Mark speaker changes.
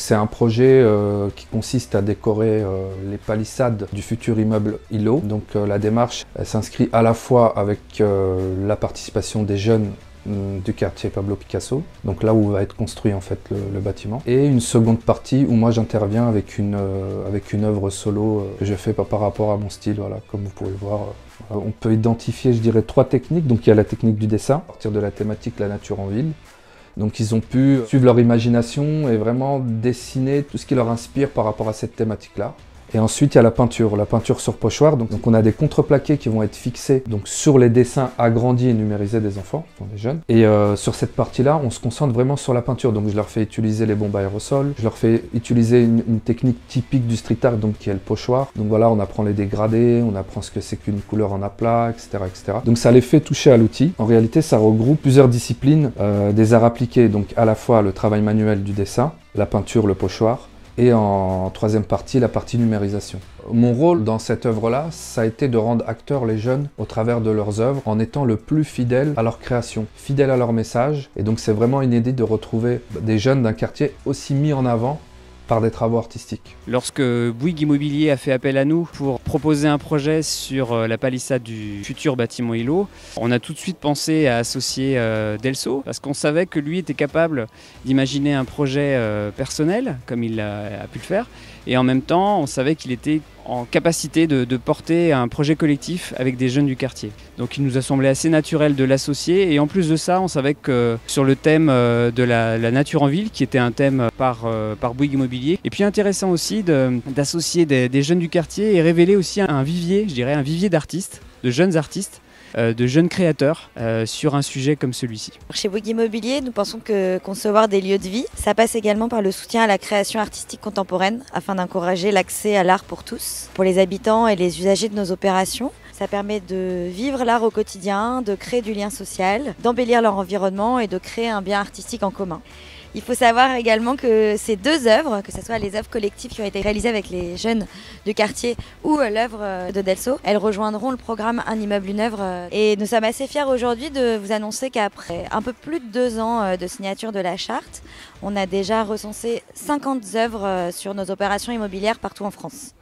Speaker 1: C'est un projet qui consiste à décorer les palissades du futur immeuble ILO. Donc la démarche s'inscrit à la fois avec la participation des jeunes du quartier Pablo Picasso, donc là où va être construit en fait le bâtiment, et une seconde partie où moi j'interviens avec une œuvre solo que je fais par rapport à mon style, voilà, comme vous pouvez le voir. On peut identifier, je dirais, 3 techniques. Donc il y a la technique du dessin, à partir de la thématique la nature en ville. Donc ils ont pu suivre leur imagination et vraiment dessiner tout ce qui leur inspire par rapport à cette thématique-là. Et ensuite, il y a la peinture sur pochoir. Donc on a des contreplaqués qui vont être fixés donc, sur les dessins agrandis et numérisés des enfants, des jeunes. Et sur cette partie-là, on se concentre vraiment sur la peinture. Donc je leur fais utiliser les bombes aérosols, je leur fais utiliser une technique typique du street art, donc qui est le pochoir. Donc voilà, on apprend les dégradés, on apprend ce que c'est qu'une couleur en aplat, etc., etc. Donc ça les fait toucher à l'outil. En réalité, ça regroupe plusieurs disciplines des arts appliqués. Donc à la fois le travail manuel du dessin, la peinture, le pochoir, et en troisième partie, la partie numérisation. Mon rôle dans cette œuvre-là, ça a été de rendre acteurs les jeunes au travers de leurs œuvres en étant le plus fidèle à leur création, fidèle à leur message. Et donc c'est vraiment inédit de retrouver des jeunes d'un quartier aussi mis en avant par des travaux artistiques.
Speaker 2: Lorsque Bouygues Immobilier a fait appel à nous pour proposer un projet sur la palissade du futur bâtiment ILO, on a tout de suite pensé à associer Delso, parce qu'on savait que lui était capable d'imaginer un projet personnel, comme il a pu le faire, et en même temps, on savait qu'il était en capacité de porter un projet collectif avec des jeunes du quartier. Donc il nous a semblé assez naturel de l'associer, et en plus de ça, on savait que sur le thème de la nature en ville, qui était un thème par Bouygues Immobilier, et puis intéressant aussi d'associer des jeunes du quartier et révéler aussi un vivier, je dirais un vivier d'artistes, de jeunes artistes, de jeunes créateurs sur un sujet comme celui-ci.
Speaker 3: Chez Bouygues Immobilier, nous pensons que concevoir des lieux de vie, ça passe également par le soutien à la création artistique contemporaine afin d'encourager l'accès à l'art pour tous, pour les habitants et les usagers de nos opérations. Ça permet de vivre l'art au quotidien, de créer du lien social, d'embellir leur environnement et de créer un bien artistique en commun. Il faut savoir également que ces 2 œuvres, que ce soit les œuvres collectives qui ont été réalisées avec les jeunes du quartier ou l'œuvre de Delso, elles rejoindront le programme Un immeuble, une œuvre. Et nous sommes assez fiers aujourd'hui de vous annoncer qu'après un peu plus de 2 ans de signature de la charte, on a déjà recensé 50 œuvres sur nos opérations immobilières partout en France.